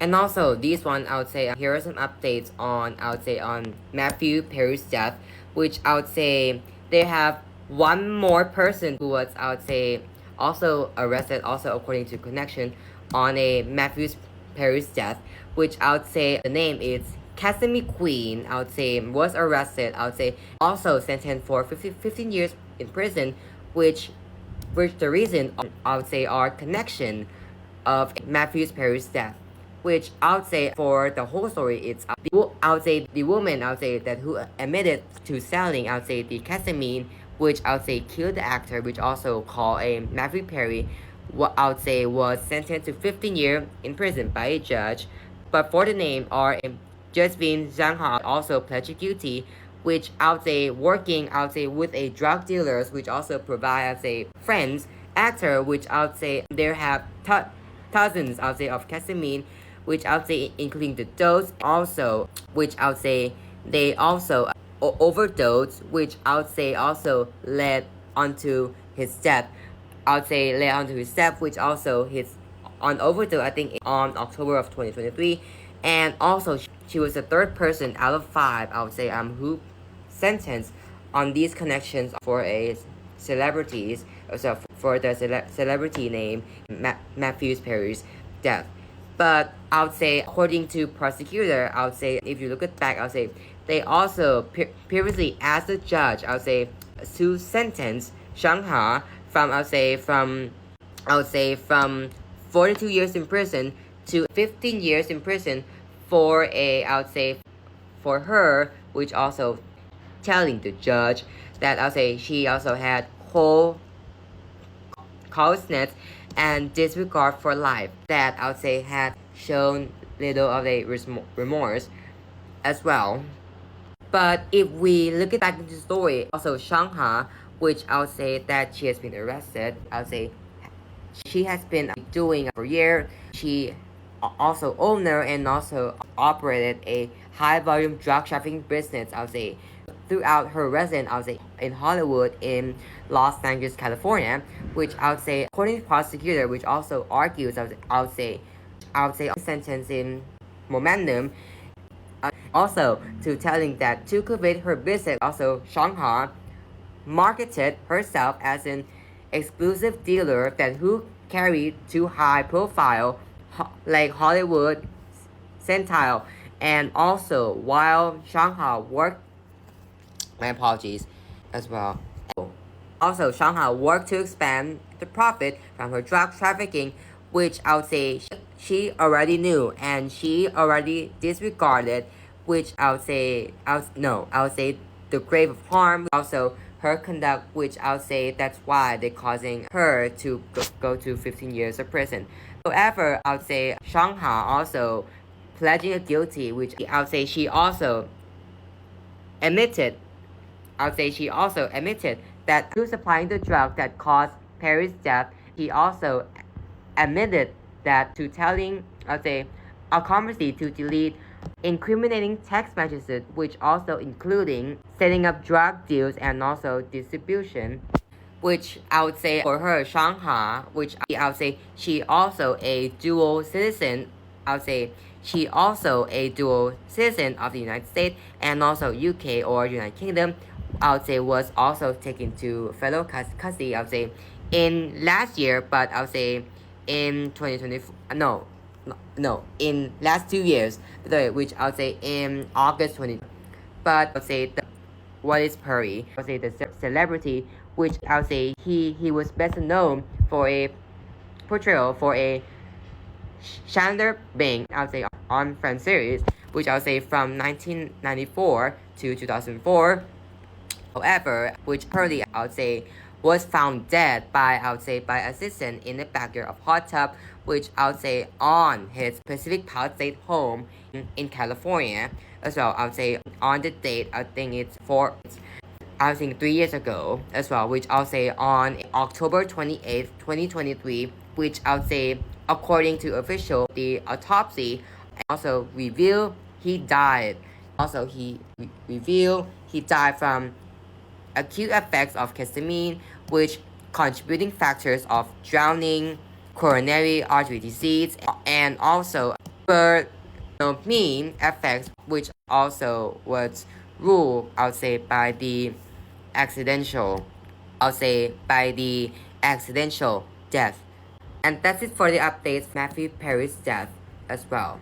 And also this one, I would say here are some updates on on Matthew Perry's death, which I would say they have one more person who was I would say also arrested, also according to connection on a Matthew Perry's death, which I would say the name is Ketamine Queen. I would say was arrested. I would say also sentenced for 15 years in prison, which the reason I would say are connection of Matthew Perry's death, which I would say for the whole story, it's I would say the woman I would say that who admitted to selling I would say the ketamine, which I would say killed the actor, which also called a Matthew Perry, what I would say was sentenced to 15 years in prison by a judge, but for the name are Josephine Zhang also pled guilty, which I would say working I would say with a drug dealers, which also provide I would say friends actor, which I would say there have thousands I would say of ketamine, which I would say including the dose also, which I would say they also overdose, which I would say also led onto his death. I would say led onto his death, which also his on overdose I think on October of 2023, and also she was the third person out of five I would say who sentenced on these connections for a celebrities, so for the celebrity name Matthew Perry's death. But I would say, according to prosecutor, I would say if you look at back, I would say they also previously asked the judge, I would say, to sentence Shanghai from I would say from 42 years in prison to 15 years in prison for a I would say for her, which also telling the judge that I would say she also had whole callousness and disregard for life that I would say had shown little of a remorse as well. But if we look back into the story, also Shanghai, which I would say that she has been arrested, I would say she has been doing for years. She also owner and also operated a high volume drug trafficking business, I would say, throughout her residence, I would say, in Hollywood, in Los Angeles, California, which I would say, according to the prosecutor, which also argues, I would say, sentence in momentum, also to telling that to cultivate her business, also Shanghai marketed herself as an exclusive dealer that who carried to high profile like Hollywood centile, and also while Shanghai worked, my apologies as well. Also, Shanghai worked to expand the profit from her drug trafficking, which I would say she already knew and she already disregarded, which I would say, I would say the grave of harm, also her conduct, which I would say that's why they're causing her to go to 15 years of prison. However, I would say Shanghai also pledging guilty, which I would say she also admitted that through supplying the drug that caused Perry's death, he also admitted that to telling, I'd say, a conspiracy to delete incriminating text messages, which also including setting up drug deals and also distribution, which I would say for her, Shanghai, which I would say she also a dual citizen, I would say she also a dual citizen of the United States and also UK or United Kingdom, I would say was also taken to federal custody, I would say, in last year, but I would say in 2024, in last 2 years, which I would say in August 20. But I would say what is Perry? I would say the celebrity, which I would say he was best known for a portrayal for a Chandler Bing, I would say, on Friends series, which I would say from 1994 to 2004. However, which currently I would say was found dead by assistant in the backyard of hot tub, which I would say on his Pacific Palisades home in California. As well, I would say on the date, I think it's I think 3 years ago as well, which I'll say on October 28th, 2023, which I'll say according to official, the autopsy also revealed he died. Also, he revealed he died from acute effects of ketamine, which contributing factors of drowning, coronary artery disease, and also but mean effects, which also was ruled, I would say, by the accidental, death. And that's it for the updates, Matthew Perry's death as well.